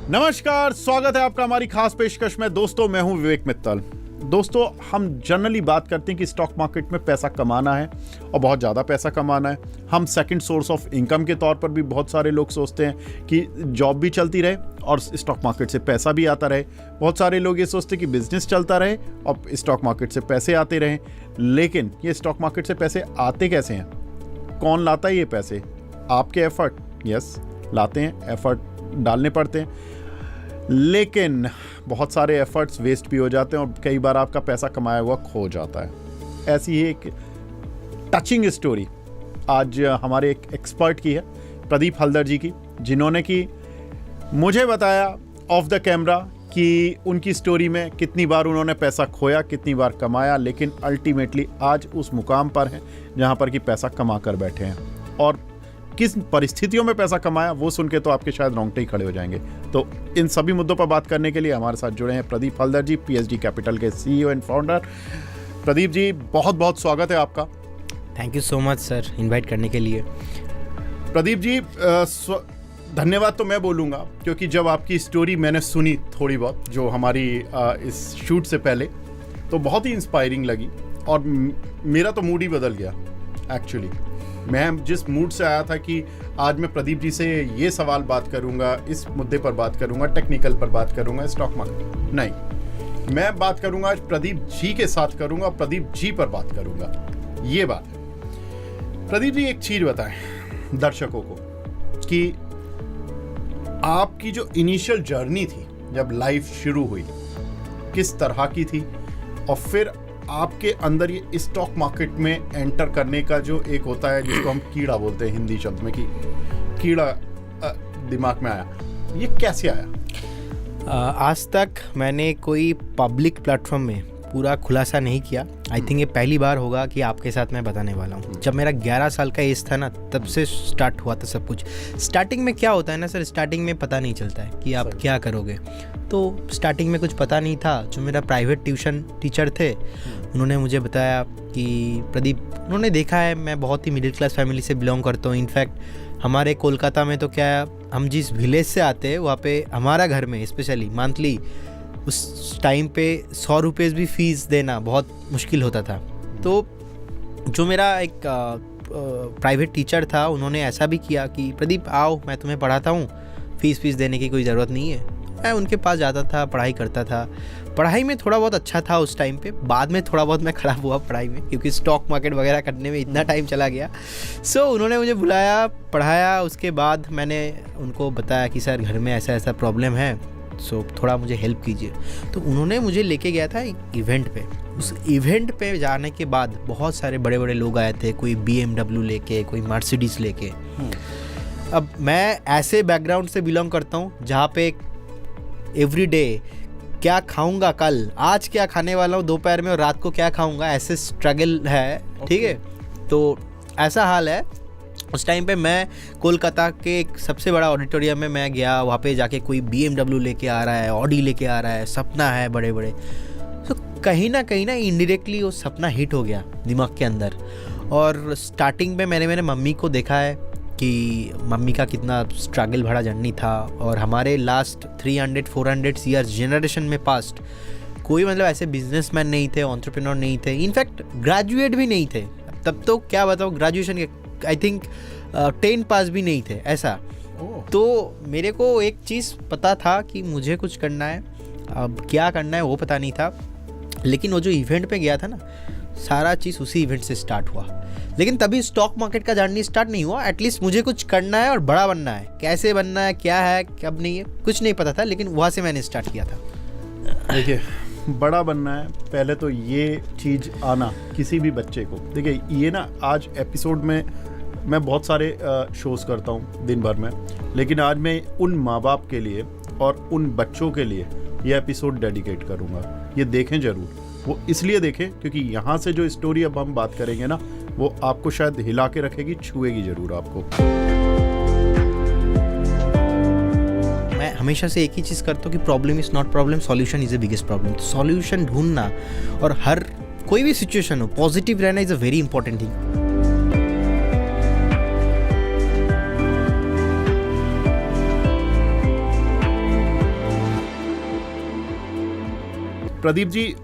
नमस्कार, स्वागत है आपका हमारी खास पेशकश में। दोस्तों, मैं हूं विवेक मित्तल। दोस्तों, हम जनरली बात करते हैं कि स्टॉक मार्केट में पैसा कमाना है और बहुत ज़्यादा पैसा कमाना है। हम सेकंड सोर्स ऑफ इनकम के तौर पर भी बहुत सारे लोग सोचते हैं कि जॉब भी चलती रहे और स्टॉक मार्केट से पैसा भी आता रहे। बहुत सारे लोग ये सोचते हैं कि बिजनेस चलता रहे और स्टॉक मार्केट से पैसे आते रहें। लेकिन ये स्टॉक मार्केट से पैसे आते कैसे हैं? कौन लाता है ये पैसे? आपके एफर्ट, यस, लाते हैं, एफर्ट डालने पड़ते हैं, लेकिन बहुत सारे एफर्ट्स वेस्ट भी हो जाते हैं और कई बार आपका पैसा कमाया हुआ खो जाता है। ऐसी ही एक टचिंग स्टोरी आज हमारे एक एक्सपर्ट की है, प्रदीप हल्दर जी की, जिन्होंने कि मुझे बताया ऑफ द कैमरा कि उनकी स्टोरी में कितनी बार उन्होंने पैसा खोया, कितनी बार कमाया, लेकिन अल्टीमेटली आज उस मुकाम पर हैं जहां पर कि पैसा कमा कर बैठे हैं। और किस परिस्थितियों में पैसा कमाया वो सुन के तो आपके शायद रोंगटे ही खड़े हो जाएंगे। तो इन सभी मुद्दों पर बात करने के लिए हमारे साथ जुड़े हैं प्रदीप हल्दर जी, पीएचडी कैपिटल के CEO and founder. Pradeep ji, बहुत बहुत स्वागत है आपका। Thank you so much sir, invite करने के लिए। प्रदीप जी, धन्यवाद तो मैं बोलूँगा, क्योंकि जब आपकी स्टोरी मैंने सुनी थोड़ी बहुत, जो हमारी इस शूट से पहले, तो बहुत ही इंस्पायरिंग लगी और मेरा तो मूड ही बदल गया। एक्चुअली मैं जिस मूड से आया था कि आज मैं प्रदीप जी से ये सवाल बात करूंगा, इस मुद्दे पर बात करूंगा, टेक्निकल पर बात करूंगा, स्टॉक मार्केट नहीं, मैं बात करूंगा आज प्रदीप जी के साथ करूंगा, प्रदीप जी पर बात करूंगा। ये बात है। प्रदीप जी, एक चीज बताएं दर्शकों को कि आपकी जो इनिशियल जर्नी थी, जब लाइफ शुरू हुई, किस तरह की थी, और फिर आपके अंदर ये स्टॉक मार्केट में एंटर करने का जो एक होता है जिसको हम कीड़ा बोलते हैं हिंदी शब्द में, कि कीड़ा दिमाग में आया, ये कैसे आया? आज तक मैंने कोई पब्लिक प्लेटफॉर्म में पूरा खुलासा नहीं किया। आई थिंक ये पहली बार होगा कि आपके साथ मैं बताने वाला हूँ। जब मेरा 11 साल का एज था ना, तब से स्टार्ट हुआ था सब कुछ। स्टार्टिंग में क्या होता है ना सर, स्टार्टिंग में पता नहीं चलता है कि आप क्या करोगे। तो स्टार्टिंग में कुछ पता नहीं था। जो मेरा प्राइवेट ट्यूशन टीचर थे, उन्होंने मुझे बताया कि प्रदीप, उन्होंने देखा है मैं बहुत ही मिडिल क्लास फैमिली से बिलोंग करता हूँ। इनफैक्ट हमारे कोलकाता में तो क्या, हम जिस विलेज से आते हैं वहाँ पे हमारा घर में स्पेशली मंथली उस टाइम पे 100 रुपये भी फीस देना बहुत मुश्किल होता था। तो जो मेरा एक प्राइवेट टीचर था, उन्होंने ऐसा भी किया कि प्रदीप आओ, मैं तुम्हें पढ़ाता हूँ, फीस देने की कोई ज़रूरत नहीं है। मैं उनके पास जाता था, पढ़ाई करता था। पढ़ाई में थोड़ा बहुत अच्छा था उस टाइम पे। बाद में थोड़ा बहुत मैं ख़राब हुआ पढ़ाई में, क्योंकि स्टॉक मार्केट वगैरह करने में इतना टाइम चला गया। उन्होंने मुझे बुलाया, पढ़ाया। उसके बाद मैंने उनको बताया कि सर घर में ऐसा ऐसा प्रॉब्लम है, थोड़ा मुझे हेल्प कीजिए। तो उन्होंने मुझे लेके गया था एक इवेंट पे। उस इवेंट पे जाने के बाद बहुत सारे बड़े बड़े लोग आए थे, कोई BMW लेके, कोई मर्सिडीज लेके। अब मैं ऐसे बैकग्राउंड से बिलोंग करता हूँ जहाँ पे एवरीडे क्या खाऊंगा, कल आज क्या खाने वाला हूँ दोपहर में, और रात को क्या खाऊंगा, ऐसे स्ट्रगल है। ठीक है, तो ऐसा हाल है। उस टाइम पे मैं कोलकाता के एक सबसे बड़ा ऑडिटोरियम में मैं गया। वहाँ पे जाके कोई BMW लेके आ रहा है, ऑडी लेके आ रहा है, सपना है बड़े बड़े। तो कहीं ना इनडायरेक्टली वो सपना हिट हो गया दिमाग के अंदर। और स्टार्टिंग में मैंने मेरे मम्मी को देखा है कि मम्मी का कितना स्ट्रगल भरा जर्नी था। और हमारे लास्ट 300-400 ईयर्स जेनरेशन में पास्ट कोई मतलब ऐसे बिजनेसमैन नहीं थे, एंटरप्रेन्योर नहीं थे, इनफैक्ट ग्रेजुएट भी नहीं थे। तब तो क्या बताऊँ, ग्रेजुएशन के आई थिंक 10 पास भी नहीं थे ऐसा। तो मेरे को एक चीज़ पता था कि मुझे कुछ करना है। अब क्या करना है वो पता नहीं था, लेकिन वो जो इवेंट पे गया था ना, सारा चीज़ उसी इवेंट से स्टार्ट हुआ। लेकिन तभी स्टॉक मार्केट का जर्नी स्टार्ट नहीं हुआ। एटलीस्ट मुझे कुछ करना है और बड़ा बनना है। कैसे बनना है, क्या है, कब नहीं है, कुछ नहीं पता था, लेकिन वहाँ से मैंने स्टार्ट किया था। देखिए, बड़ा बनना है, पहले तो ये चीज़ आना किसी भी बच्चे को। देखिए, ये ना आज एपिसोड में मैं बहुत सारे शोज़ करता हूँ दिन भर में, लेकिन आज मैं उन माँ बाप के लिए और उन बच्चों के लिए ये एपिसोड डेडिकेट करूँगा। ये देखें ज़रूर। वो इसलिए देखें क्योंकि यहाँ से जो स्टोरी अब हम बात करेंगे ना, वो आपको शायद हिला के रखेगी, छुएगी ज़रूर आपको। मैं हमेशा से एक ही चीज़ करता हूँ कि problem is not problem, solution is the biggest problem. Solution ढूंढना और हर कोई भी सिचुएशन हो पॉजिटिव रहना is a very important thing. Pradeep ji,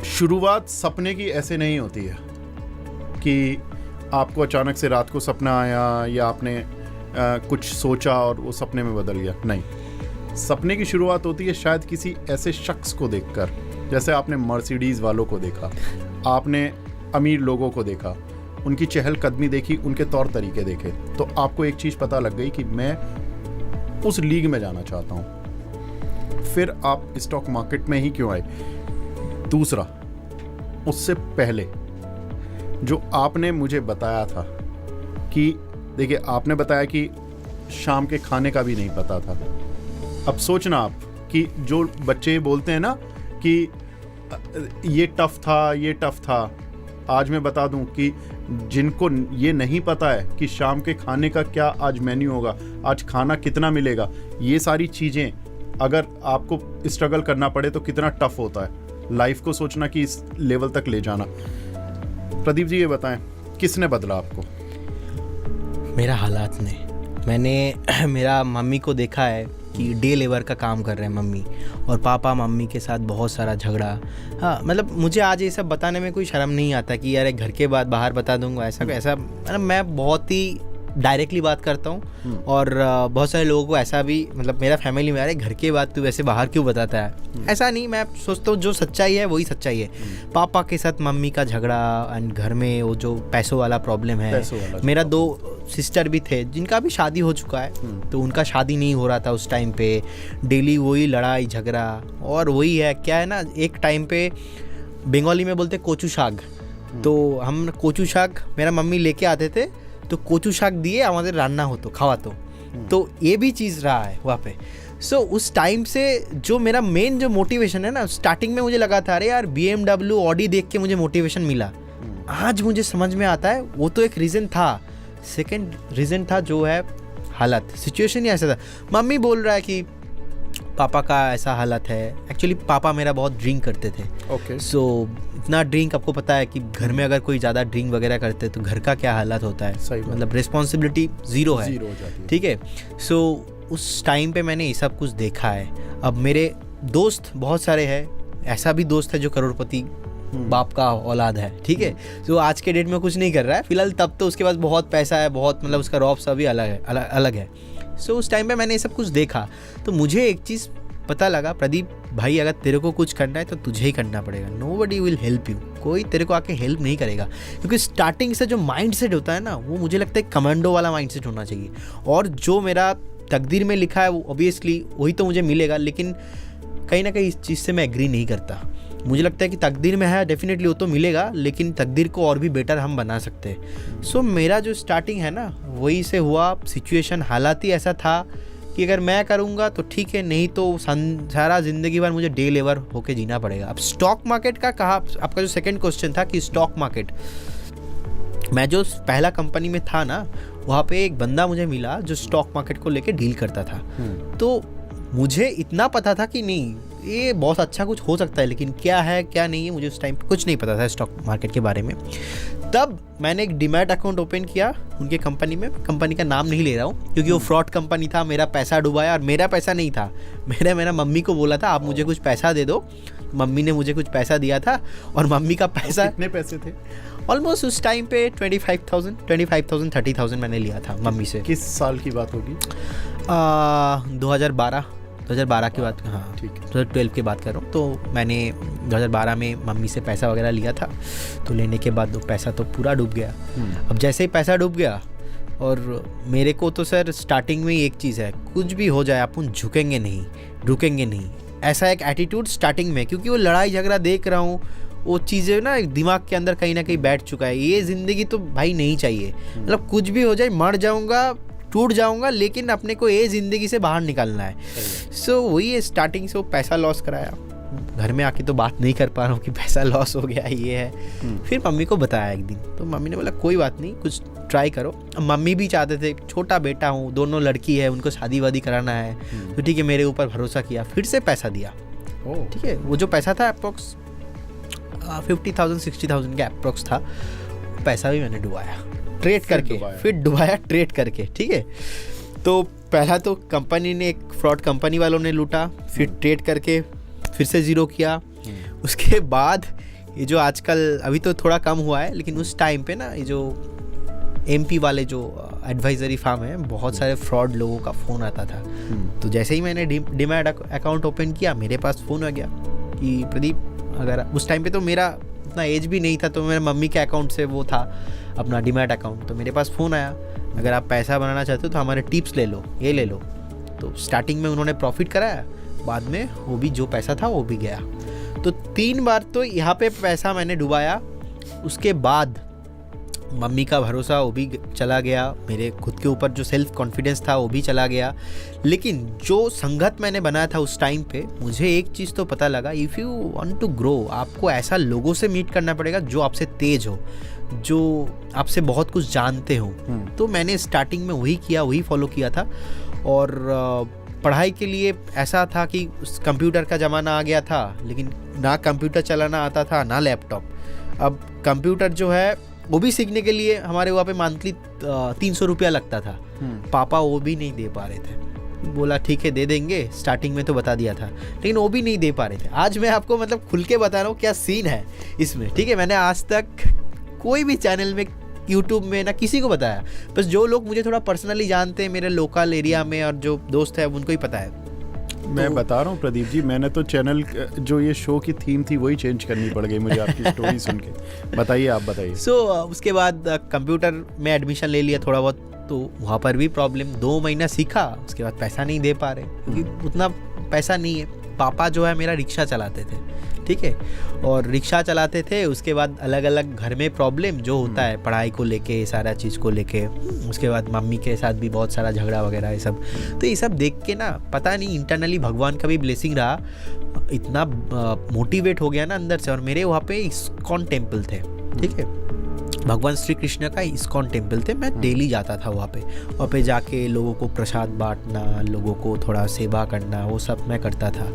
शुरुआत सपने की ऐसे नहीं होती है कि आपको अचानक से रात को सपना आया या आपने कुछ सोचा और वो सपने में बदल गया। नहीं, सपने की शुरुआत होती है शायद किसी ऐसे शख्स को देखकर, जैसे आपने मर्सिडीज़ वालों को देखा, आपने अमीर लोगों को देखा, उनकी चहलकदमी देखी, उनके तौर तरीके देखे, तो आपको एक चीज़ पता लग गई कि मैं उस लीग में जाना चाहता हूँ। फिर आप स्टॉक मार्केट में ही क्यों आए? दूसरा, उससे पहले जो आपने मुझे बताया था कि देखिए, आपने बताया कि शाम के खाने का भी नहीं पता था। अब सोचना आप कि जो बच्चे बोलते हैं ना कि ये टफ था, ये टफ था, आज मैं बता दूं कि जिनको ये नहीं पता है कि शाम के खाने का क्या आज मेन्यू होगा, आज खाना कितना मिलेगा, ये सारी चीज़ें अगर आपको स्ट्रगल करना पड़े तो कितना टफ होता है लाइफ को सोचना कि इस लेवल तक ले जाना। प्रदीप जी, ये बताएं, किसने बदला आपको? मेरा हालात ने। मैंने मेरा मम्मी को देखा है कि डे लेबर का काम कर रहे हैं मम्मी, और पापा मम्मी के साथ बहुत सारा झगड़ा। हाँ, मतलब मुझे आज ये सब बताने में कोई शर्म नहीं आता कि यार घर के बाद बाहर बता दूंगा, ऐसा मतलब मैं बहुत ही डायरेक्टली बात करता हूँ। और बहुत सारे लोगों को ऐसा भी, मतलब मेरा फैमिली में, अरे घर के बाद तू वैसे बाहर क्यों बताता है? ऐसा नहीं, मैं सोचता हूँ जो सच्चाई है वही सच्चाई है। पापा के साथ मम्मी का झगड़ा, एंड घर में वो जो पैसों वाला प्रॉब्लम है। मेरा 2 सिस्टर भी थे जिनका भी शादी हो चुका है, तो उनका शादी नहीं हो रहा था उस टाइम पे। डेली वही लड़ाई झगड़ा, और वही है क्या है ना, एक टाइम पे बंगाली में बोलते कोचू शाक, तो हम कोचू शाक मेरा मम्मी लेके आते थे, तो कोचू शाक दिए हमारे रान्ना हो तो खावा तो ये भी चीज़ रहा है वहाँ पे। सो उस टाइम से जो मेरा मेन जो मोटिवेशन है ना, स्टार्टिंग में मुझे लगा था अरे यार BMW ऑडी देख के मुझे मोटिवेशन मिला। आज मुझे समझ में आता है वो तो एक रीज़न था। सेकंड रीज़न था जो है हालत, सिचुएशन ही ऐसा था। मम्मी बोल रहा है कि पापा का ऐसा हालत है। एक्चुअली पापा मेरा बहुत ड्रिंक करते थे। ओके। सो इतना ड्रिंक, आपको पता है कि घर में अगर कोई ज़्यादा ड्रिंक वगैरह करते तो घर का क्या हालत होता है। सही, मतलब रिस्पॉन्सिबिलिटी ज़ीरो है, ज़ीरो हो जाती है। ठीक है। सो उस टाइम पे मैंने ये सब कुछ देखा है। अब मेरे दोस्त बहुत सारे हैं, ऐसा भी दोस्त है जो करोड़पति बाप का औलाद है, ठीक है। तो आज के डेट में कुछ नहीं कर रहा है फिलहाल, तब तो उसके पास बहुत पैसा है, बहुत, मतलब उसका रौब सा भी अलग है। सो उस टाइम पे मैंने ये सब कुछ देखा, तो मुझे एक चीज़ पता लगा, प्रदीप भाई अगर तेरे को कुछ करना है तो तुझे ही करना पड़ेगा। नोबडी विल हेल्प यू, कोई तेरे को आके हेल्प नहीं करेगा। क्योंकि स्टार्टिंग से जो माइंडसेट होता है ना, वो मुझे लगता है कमांडो वाला माइंडसेट होना चाहिए। और जो मेरा तकदीर में लिखा है वो ऑब्वियसली वही तो मुझे मिलेगा, लेकिन कहीं ना कहीं इस चीज़ से मैं एग्री नहीं करता। मुझे लगता है कि तकदीर में है, डेफिनेटली वो तो मिलेगा, लेकिन तकदीर को और भी बेटर हम बना सकते हैं। सो मेरा जो स्टार्टिंग है ना, वही से हुआ। सिचुएशन, हालात ही ऐसा था कि अगर मैं करूँगा तो ठीक है, नहीं तो सारा ज़िंदगी भर मुझे डे लेबर होके जीना पड़ेगा। अब स्टॉक मार्केट का कहा, आपका जो सेकंड क्वेश्चन था कि स्टॉक मार्केट, मैं जो पहला कंपनी में था ना, वहाँ पे एक बंदा मुझे मिला जो स्टॉक मार्केट को लेके डील करता था। तो मुझे इतना पता था कि नहीं, ये बहुत अच्छा कुछ हो सकता है, लेकिन क्या है क्या नहीं है मुझे उस टाइम पे कुछ नहीं पता था स्टॉक मार्केट के बारे में। तब मैंने एक डीमैट अकाउंट ओपन किया उनके कंपनी में। कंपनी का नाम नहीं ले रहा हूँ क्योंकि वो फ्रॉड कंपनी था, मेरा पैसा डुबाया। और मेरा पैसा नहीं था, मेरा मम्मी को बोला था आप मुझे कुछ पैसा दे दो। मम्मी ने मुझे कुछ पैसा दिया था, और मम्मी का पैसा, कितने पैसे थे? ऑलमोस्ट उस टाइम पे 25,000 30,000 मैंने लिया था मम्मी से। किस साल की बात होगी? 2012 की बात, हाँ ठीक है, 2012 की बात कर रहा हूँ। तो मैंने 2012 में मम्मी से पैसा वगैरह लिया था। तो लेने के बाद वो पैसा तो पूरा डूब गया। अब जैसे ही पैसा डूब गया, और मेरे को तो सर स्टार्टिंग में ही एक चीज़ है, कुछ भी हो जाए अपन झुकेंगे नहीं, रुकेंगे नहीं, ऐसा एक एटीट्यूड स्टार्टिंग में। क्योंकि वो लड़ाई झगड़ा देख रहा हूँ, वो चीज़ें ना दिमाग के अंदर कहीं ना कहीं बैठ चुका है। ये ज़िंदगी तो भाई नहीं चाहिए, मतलब कुछ भी हो जाए, मर जाऊँगा, टूट जाऊंगा, लेकिन अपने को ये ज़िंदगी से बाहर निकालना है। सो वही स्टार्टिंग से वो पैसा लॉस कराया। घर में आके तो बात नहीं कर पा रहा हूँ कि पैसा लॉस हो गया, ये है। फिर मम्मी को बताया एक दिन, तो मम्मी ने बोला कोई बात नहीं, कुछ ट्राई करो। मम्मी भी चाहते थे, छोटा बेटा हूँ, दोनों लड़की है, उनको शादी वादी कराना है, तो ठीक है, मेरे ऊपर भरोसा किया, फिर से पैसा दिया। ठीक है, वो जो पैसा था अप्रोक्स 50,000-60,000 का अप्रोक्स था, पैसा भी मैंने डुबाया ट्रेड करके, फिर डुबाया ट्रेड करके। ठीक है, तो पहला तो कंपनी ने, एक फ्रॉड कंपनी वालों ने लूटा, फिर ट्रेड करके फिर से ज़ीरो किया। उसके बाद ये जो आजकल अभी तो थोड़ा कम हुआ है, लेकिन उस टाइम पे ना ये जो MP वाले जो एडवाइजरी फार्म है, बहुत सारे फ्रॉड लोगों का फ़ोन आता था। तो जैसे ही मैंने डीमैट अकाउंट ओपन किया, मेरे पास फ़ोन आ गया कि प्रदीप, अगर उस टाइम पे तो मेरा उतना एज भी नहीं था, तो मेरे मम्मी के अकाउंट से वो था अपना डीमैट अकाउंट, तो मेरे पास फ़ोन आया, अगर आप पैसा बनाना चाहते हो तो हमारे टिप्स ले लो, ये ले लो। तो स्टार्टिंग में उन्होंने प्रॉफिट कराया, बाद में वो भी जो पैसा था वो भी गया। तो 3 बार तो यहाँ पे पैसा मैंने डुबाया। उसके बाद मम्मी का भरोसा वो भी चला गया, मेरे खुद के ऊपर जो सेल्फ कॉन्फिडेंस था वो भी चला गया। लेकिन जो संगत मैंने बनाया था उस टाइम पे, मुझे एक चीज़ तो पता लगा, if you want to grow, आपको ऐसा लोगों से मीट करना पड़ेगा जो आपसे तेज हो, जो आपसे बहुत कुछ जानते हो। तो मैंने स्टार्टिंग में वही किया, वही फॉलो किया था। और पढ़ाई के लिए ऐसा था कि कंप्यूटर का ज़माना आ गया था, लेकिन ना कंप्यूटर चलाना आता था ना लैपटॉप। अब कंप्यूटर जो है वो भी सीखने के लिए हमारे वहाँ पे मंथली 300 रुपया लगता था। पापा वो भी नहीं दे पा रहे थे। बोला ठीक है दे देंगे, स्टार्टिंग में तो बता दिया था, लेकिन वो भी नहीं दे पा रहे थे। आज मैं आपको मतलब खुल के बता रहा हूँ क्या सीन है इसमें, ठीक है। मैंने आज तक कोई भी चैनल में, यूट्यूब में ना किसी को बताया, बस जो लोग मुझे थोड़ा पर्सनली जानते हैं मेरे लोकल एरिया में और जो दोस्त है उनको ही पता है। मैं बता रहा हूँ प्रदीप जी, मैंने तो चैनल जो ये शो की थीम थी वही चेंज करनी पड़ गई मुझे आपकी स्टोरी सुन के। बताइए, आप बताइए। उसके बाद कंप्यूटर में एडमिशन ले लिया थोड़ा बहुत, तो वहाँ पर भी प्रॉब्लम, 2 महीना सीखा, उसके बाद पैसा नहीं दे पा रहे क्योंकि उतना पैसा नहीं है। पापा जो है मेरा रिक्शा चलाते थे, ठीक है, और रिक्शा चलाते थे। उसके बाद अलग अलग घर में प्रॉब्लम जो होता है पढ़ाई को लेके, सारा चीज़ को लेके, उसके बाद मम्मी के साथ भी बहुत सारा झगड़ा वगैरह ये सब। तो ये सब देख के ना पता नहीं इंटरनली भगवान का भी ब्लेसिंग रहा, इतना मोटिवेट हो गया ना अंदर से। और मेरे वहाँ पे इस्कॉन टेम्पल थे, ठीक है, भगवान श्री कृष्ण का इस्कॉन टेम्पल थे। मैं डेली जाता था वहाँ पे जाके लोगों को प्रसाद बांटना, लोगों को थोड़ा सेवा करना, वो सब मैं करता था।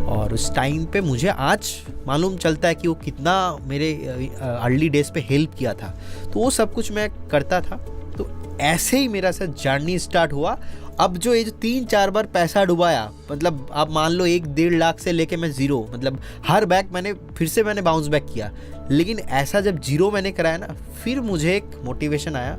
और उस टाइम पे मुझे आज मालूम चलता है कि वो कितना मेरे अर्ली डेज पे हेल्प किया था। तो वो सब कुछ मैं करता था। तो ऐसे ही मेरा सर जर्नी स्टार्ट हुआ। अब जो ये जो 3-4 बार पैसा डुबाया, मतलब आप मान लो 1-1.5 लाख से लेके मैं ज़ीरो, मतलब हर बैक मैंने बाउंस बैक किया। लेकिन ऐसा जब जीरो मैंने कराया ना, फिर मुझे एक मोटिवेशन आया,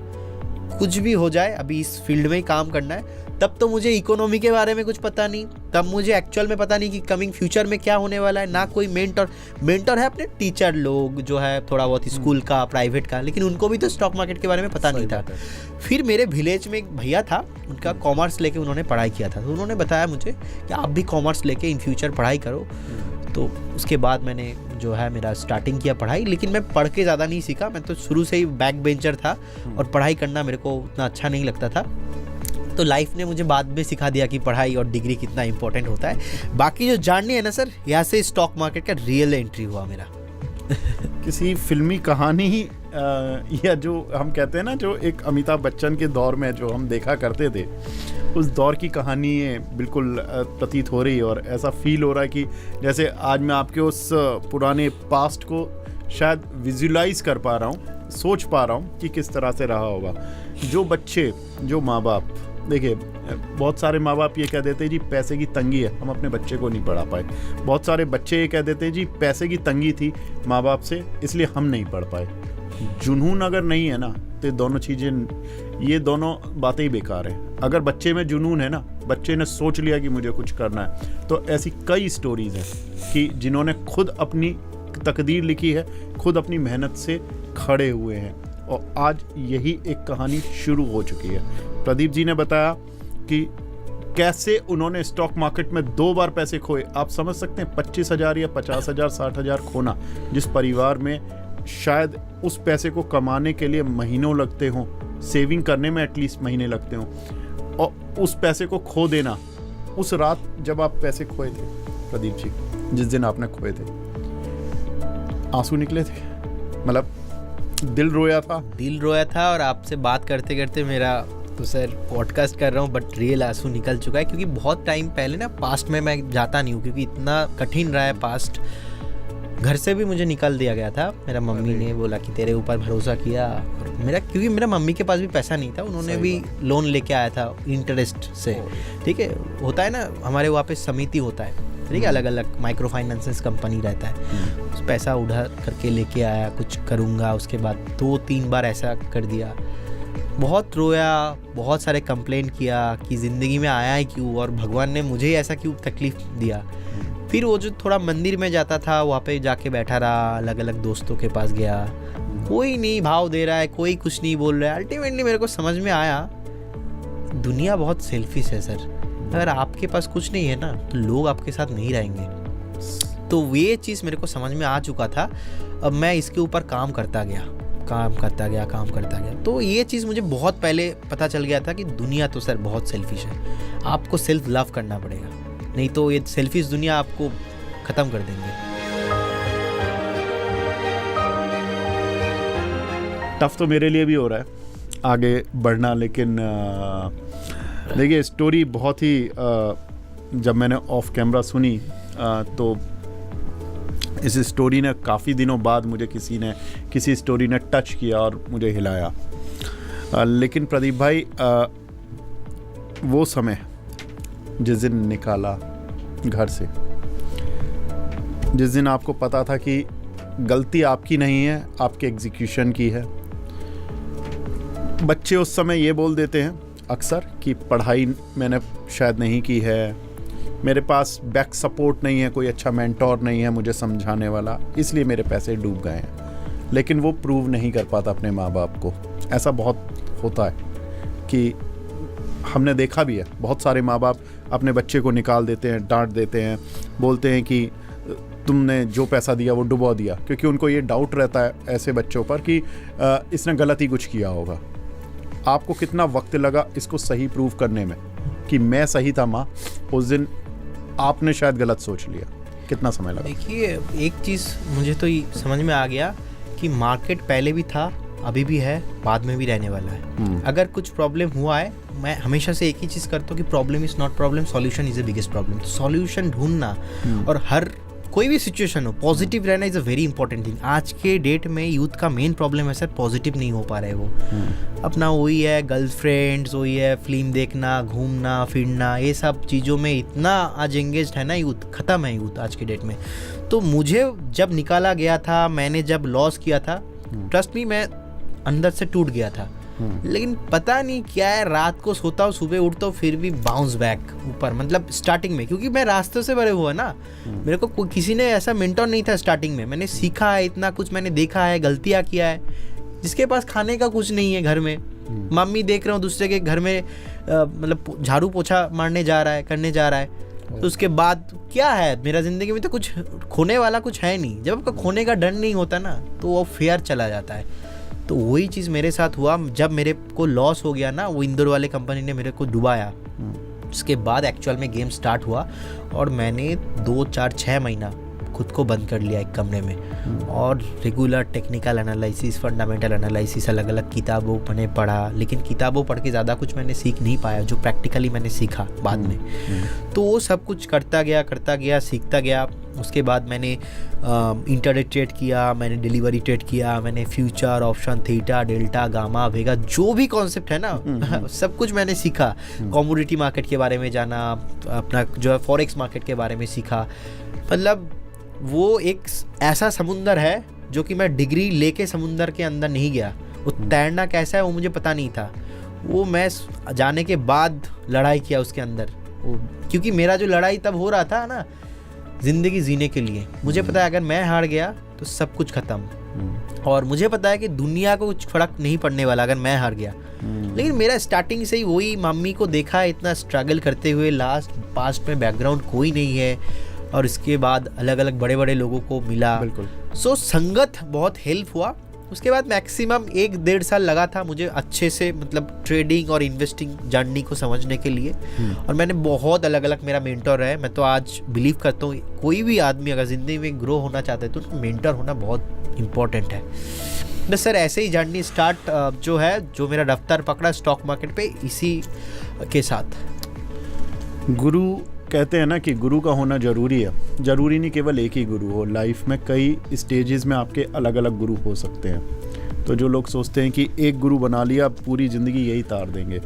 कुछ भी हो जाए अभी इस फील्ड में ही काम करना है। तब तो मुझे इकोनॉमी के बारे में कुछ पता नहीं, तब मुझे एक्चुअल में पता नहीं कि कमिंग फ्यूचर में क्या होने वाला है। ना कोई मेंटर है, अपने टीचर लोग जो है थोड़ा बहुत स्कूल का, प्राइवेट का, लेकिन उनको भी तो स्टॉक मार्केट के बारे में पता नहीं था। फिर मेरे विलेज में एक भैया था, उनका कॉमर्स लेके उन्होंने पढ़ाई किया था, तो उन्होंने बताया मुझे कि आप भी कॉमर्स लेके इन फ्यूचर पढ़ाई करो। तो उसके बाद मैंने जो है मेरा स्टार्टिंग किया पढ़ाई। लेकिन मैं पढ़ के ज़्यादा नहीं सीखा, मैं तो शुरू से ही बैक बेंचर था और पढ़ाई करना मेरे को उतना अच्छा नहीं लगता था। तो लाइफ ने मुझे बाद में सिखा दिया कि पढ़ाई और डिग्री कितना इंपॉर्टेंट होता है। बाकी जो जाननी है ना सर, यहाँ से स्टॉक मार्केट का रियल एंट्री हुआ मेरा। किसी फिल्मी कहानी या जो हम कहते हैं ना, जो एक अमिताभ बच्चन के दौर में जो हम देखा करते थे, उस दौर की कहानी बिल्कुल प्रतीत हो रही है। और ऐसा फील हो रहा है कि जैसे आज मैं आपके उस पुराने पास्ट को शायद विजुलाइज कर पा रहा हूँ, सोच पा रहा हूँ कि किस तरह से रहा होगा। जो बच्चे, जो माँ बाप, देखिए बहुत सारे माँ बाप ये कह देते हैं जी पैसे की तंगी है, हम अपने बच्चे को नहीं पढ़ा पाए। बहुत सारे बच्चे ये कह देते हैं जी पैसे की तंगी थी माँ बाप से, इसलिए हम नहीं पढ़ पाए। जुनून अगर नहीं है ना, तो दोनों चीज़ें, ये दोनों बातें ही बेकार है। अगर बच्चे में जुनून है ना, बच्चे ने सोच लिया कि मुझे कुछ करना है, तो ऐसी कई स्टोरीज हैं कि जिन्होंने खुद अपनी तकदीर लिखी है, खुद अपनी मेहनत से खड़े हुए हैं। और आज यही एक कहानी शुरू हो चुकी है। प्रदीप जी ने बताया कि कैसे उन्होंने स्टॉक मार्केट में 2 बार पैसे खोए। आप समझ सकते हैं 25,000 या 50,000, 60,000 खोना, जिस परिवार में शायद उस पैसे को कमाने के लिए महीनों लगते हों, सेविंग करने में एटलीस्ट महीने लगते हों, और उस पैसे को खो देना। उस रात जब आप पैसे खोए थे प्रदीप जी, जिस दिन आपने खोए थे, आंसू निकले थे, मतलब दिल रोया था। और आपसे बात करते करते मेरा तो सर पॉडकास्ट कर रहा हूँ बट रियल आंसू निकल चुका है। क्योंकि बहुत टाइम पहले ना, पास्ट में मैं जाता नहीं हूँ क्योंकि इतना कठिन रहा है पास्ट। घर से भी मुझे निकाल दिया गया था। मेरा मम्मी ने बोला कि तेरे ऊपर भरोसा किया, और क्योंकि मेरा मम्मी के पास भी पैसा नहीं था, उन्होंने भी लोन लेके आया था इंटरेस्ट से। ठीक है, होता है ना हमारे वहाँ पे समिति होता है, ठीक है, अलग अलग माइक्रो फाइनेंसेस कंपनी रहता है, उस पैसा उधार करके लेके आया, कुछ करूँगा, उसके बाद 2-3 बार ऐसा कर दिया, बहुत रोया, बहुत सारे कंप्लेंट किया कि ज़िंदगी में आया ही क्यों और भगवान ने मुझे ऐसा क्यों तकलीफ़ दिया। फिर वो जो थोड़ा मंदिर में जाता था वहाँ पे जाके बैठा रहा, अलग अलग दोस्तों के पास गया, कोई नहीं भाव दे रहा है, कोई कुछ नहीं बोल रहा है। अल्टीमेटली मेरे को समझ में आया दुनिया बहुत सेल्फिश है सर। अगर आपके पास कुछ नहीं है ना तो लोग आपके साथ नहीं रहेंगे। तो ये चीज़ मेरे को समझ में आ चुका था। अब मैं इसके ऊपर काम करता गया। तो ये चीज़ मुझे बहुत पहले पता चल गया था कि दुनिया तो सर बहुत सेल्फिश है। आपको सेल्फ लव करना पड़ेगा, नहीं तो ये सेल्फिश दुनिया आपको ख़त्म कर देंगे। टफ तो मेरे लिए भी हो रहा है आगे बढ़ना, लेकिन देखिए स्टोरी बहुत ही जब मैंने ऑफ कैमरा सुनी तो इस स्टोरी ने काफ़ी दिनों बाद मुझे किसी स्टोरी ने टच किया और मुझे हिलाया। लेकिन प्रदीप भाई वो समय जिस दिन निकाला घर से, जिस दिन आपको पता था कि गलती आपकी नहीं है, आपके एग्जीक्यूशन की है। बच्चे उस समय ये बोल देते हैं अक्सर कि पढ़ाई मैंने शायद नहीं की है, मेरे पास बैक सपोर्ट नहीं है, कोई अच्छा मेंटोर नहीं है मुझे समझाने वाला, इसलिए मेरे पैसे डूब गए हैं। लेकिन वो प्रूव नहीं कर पाता अपने माँ बाप को। ऐसा बहुत होता है कि हमने देखा भी है, बहुत सारे माँ बाप अपने बच्चे को निकाल देते हैं, डांट देते हैं, बोलते हैं कि तुमने जो पैसा दिया वो डुबा दिया, क्योंकि उनको ये डाउट रहता है ऐसे बच्चों पर कि इसने गलत ही कुछ किया होगा। आपको कितना वक्त लगा इसको सही प्रूव करने में कि मैं सही था माँ, उस दिन आपने शायद गलत सोच लिया? कितना समय लगा? देखिए एक चीज़ मुझे तो समझ में आ गया कि मार्केट पहले भी था, अभी भी है, बाद में भी रहने वाला है। अगर कुछ प्रॉब्लम हुआ है, मैं हमेशा से एक ही चीज़ करता हूँ कि problem is not problem, solution is the biggest problem. तो सॉल्यूशन ढूंढना और हर कोई भी सिचुएशन हो पॉजिटिव रहना is a very important thing. आज के डेट में यूथ का मेन प्रॉब्लम है सर, पॉजिटिव नहीं हो पा रहे वो। अपना वही है गर्लफ्रेंड्स, वही है फिल्म देखना, घूमना फिरना, ये सब चीज़ों में इतना आज एंगेज्ड है ना यूथ, ख़त्म है यूथ आज के डेट में। तो मुझे जब निकाला गया था, मैंने जब लॉस किया था, ट्रस्ट मी मैं अंदर से टूट गया था। लेकिन पता नहीं क्या है, रात को सोता हूँ, सुबह उठता हूँ, फिर भी बाउंस बैक ऊपर। मतलब स्टार्टिंग में क्योंकि मैं रास्तों से भरे हुआ ना, मेरे को किसी ने ऐसा मेंटोर नहीं था स्टार्टिंग में। मैंने सीखा है, इतना कुछ मैंने देखा है, गलतियाँ किया है। जिसके पास खाने का कुछ नहीं है घर में, मम्मी देख रहा हूँ दूसरे के घर में मतलब झाड़ू पोछा करने जा रहा है, तो उसके बाद क्या है, मेरा ज़िंदगी में तो कुछ खोने वाला कुछ है नहीं। जब आपका खोने का डर नहीं होता ना तो वो फेयर चला जाता है। तो वही चीज़ मेरे साथ हुआ जब मेरे को लॉस हो गया ना, वो इंदौर वाले कंपनी ने मेरे को डुबाया। उसके बाद एक्चुअल में गेम स्टार्ट हुआ और मैंने 2-4-6 महीना खुद को बंद कर लिया एक कमरे में और regular technical analysis, fundamental analysis, अलग अलग किताबों मैंने पढ़ा। लेकिन किताबों पढ़ के ज़्यादा कुछ मैंने सीख नहीं पाया जो प्रैक्टिकली मैंने सीखा बाद में। तो वो सब कुछ करता गया, सीखता गया। उसके बाद मैंने इंटरडे ट्रेड किया, मैंने डिलीवरी ट्रेड किया, मैंने future, option, theta, delta, gamma, vega, जो भी कॉन्सेप्ट है ना सब कुछ मैंने सीखा। कमोडिटी मार्केट के बारे में जाना, अपना जो है फॉरेक्स मार्केट के बारे में सीखा। मतलब वो एक ऐसा समुंदर है जो कि मैं डिग्री लेके समुंदर के अंदर नहीं गया। वो तैरना कैसा है वो मुझे पता नहीं था, वो मैं जाने के बाद लड़ाई किया उसके अंदर। क्योंकि मेरा जो लड़ाई तब हो रहा था ना ज़िंदगी जीने के लिए, मुझे पता है अगर मैं हार गया तो सब कुछ ख़त्म। और मुझे पता है कि दुनिया को कुछ फ़र्क नहीं पड़ने वाला अगर मैं हार गया। लेकिन मेरा स्टार्टिंग से ही वही, मम्मी को देखा इतना स्ट्रगल करते हुए, पास्ट में बैकग्राउंड कोई नहीं है, और इसके बाद अलग अलग बड़े बड़े लोगों को मिला। बिल्कुल। सो संगत बहुत हेल्प हुआ। उसके बाद मैक्सिमम 1-1.5 साल लगा था मुझे अच्छे से मतलब ट्रेडिंग और इन्वेस्टिंग जर्नी को समझने के लिए। और मैंने बहुत अलग अलग, मेरा मेंटर है। मैं तो आज बिलीव करता हूँ कोई भी आदमी अगर ज़िंदगी में ग्रो होना चाहता है तो उनको मेंटर होना बहुत इम्पोर्टेंट है। बस सर ऐसे ही जर्नी स्टार्ट जो है, जो मेरा दफ्तर पकड़ा स्टॉक मार्केट पे, इसी के साथ। गुरु कहते हैं ना कि गुरु का होना ज़रूरी है। ज़रूरी नहीं केवल एक ही गुरु हो, लाइफ में कई स्टेजेस में आपके अलग अलग गुरु हो सकते हैं। तो जो लोग सोचते हैं कि एक गुरु बना लिया पूरी ज़िंदगी यही तार देंगे,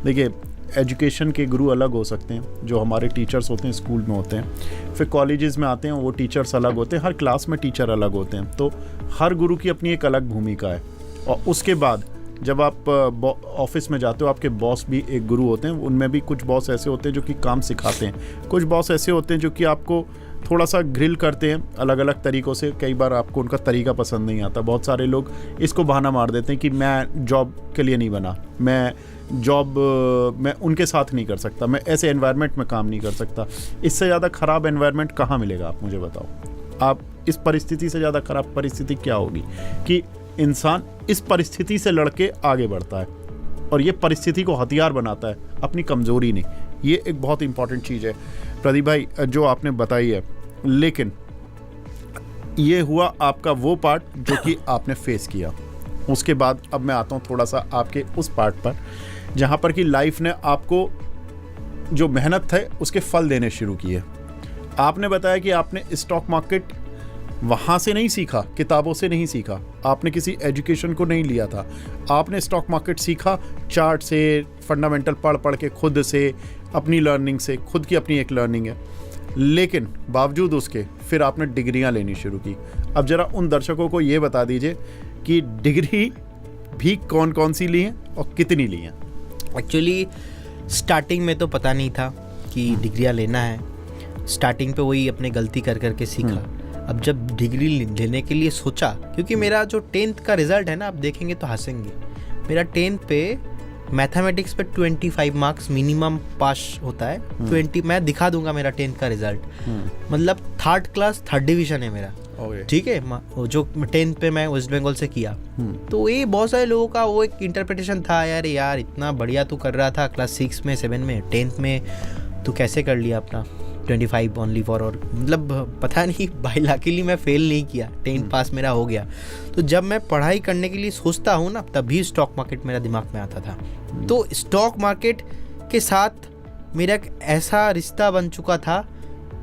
देखिए एजुकेशन के गुरु अलग हो सकते हैं, जो हमारे टीचर्स होते हैं स्कूल में होते हैं, फिर कॉलेजेस में आते हैं वो टीचर्स अलग होते हैं, हर क्लास में टीचर अलग होते हैं, तो हर गुरु की अपनी एक अलग भूमिका है। और उसके बाद जब आप ऑफिस में जाते हो, आपके बॉस भी एक गुरु होते हैं, उनमें भी कुछ बॉस ऐसे होते हैं जो कि काम सिखाते हैं, कुछ बॉस ऐसे होते हैं जो कि आपको थोड़ा सा ग्रिल करते हैं अलग अलग तरीक़ों से, कई बार आपको उनका तरीका पसंद नहीं आता। बहुत सारे लोग इसको बहाना मार देते हैं कि मैं जॉब के लिए नहीं बना, मैं उनके साथ नहीं कर सकता, मैं ऐसे एनवायरनमेंट में काम नहीं कर सकता। इससे ज़्यादा ख़राब एनवायरनमेंट कहाँ मिलेगा, आप मुझे बताओ। आप इस परिस्थिति से ज़्यादा ख़राब परिस्थिति क्या होगी कि इंसान इस परिस्थिति से लड़के आगे बढ़ता है और ये परिस्थिति को हथियार बनाता है, अपनी कमज़ोरी नहीं। ये एक बहुत इंपॉर्टेंट चीज़ है प्रदीप भाई जो आपने बताई है। लेकिन ये हुआ आपका वो पार्ट जो कि आपने फेस किया। उसके बाद अब मैं आता हूँ थोड़ा सा आपके उस पार्ट पर जहाँ पर कि लाइफ ने आपको जो मेहनत है उसके फल देने शुरू किए। आपने बताया कि आपने स्टॉक मार्केट वहाँ से नहीं सीखा, किताबों से नहीं सीखा, आपने किसी एजुकेशन को नहीं लिया था, आपने स्टॉक मार्केट सीखा चार्ट से, फंडामेंटल पढ़ के, खुद से, अपनी लर्निंग से। खुद की अपनी एक लर्निंग है, लेकिन बावजूद उसके फिर आपने डिग्रियां लेनी शुरू की। अब ज़रा उन दर्शकों को ये बता दीजिए कि डिग्री भी कौन कौन सी ली हैं और कितनी ली हैं। एक्चुअली स्टार्टिंग में तो पता नहीं था कि डिग्रियां लेना है, स्टार्टिंग पे वही अपने गलती कर करके सीखा। अब जब डिग्री लेने के लिए सोचा, क्योंकि मेरा जो 10th का रिज़ल्ट है ना, आप देखेंगे तो हंसेंगे, मेरा 10th पे मैथमेटिक्स पे 25 मार्क्स मिनिमम पास होता है। 20 मैं दिखा दूंगा मेरा 10th का रिज़ल्ट, मतलब 3rd क्लास 3rd डिवीज़न है मेरा, ठीक है। जो 10th पे मैं वेस्ट बंगाल से किया, तो ये बहुत सारे लोगों का वो एक इंटरप्रिटेशन था, यार इतना बढ़िया तू कर रहा था क्लास 6 में, 7 में, 10th में तू कैसे कर लिया अपना 25 ओनली फॉर, और मतलब पता नहीं भाई, लकीली मैं फेल नहीं किया, 10th पास मेरा हो गया। तो जब मैं पढ़ाई करने के लिए सोचता हूँ ना, तभी स्टॉक मार्केट मेरा दिमाग में आता था। तो स्टॉक मार्केट के साथ मेरा एक ऐसा रिश्ता बन चुका था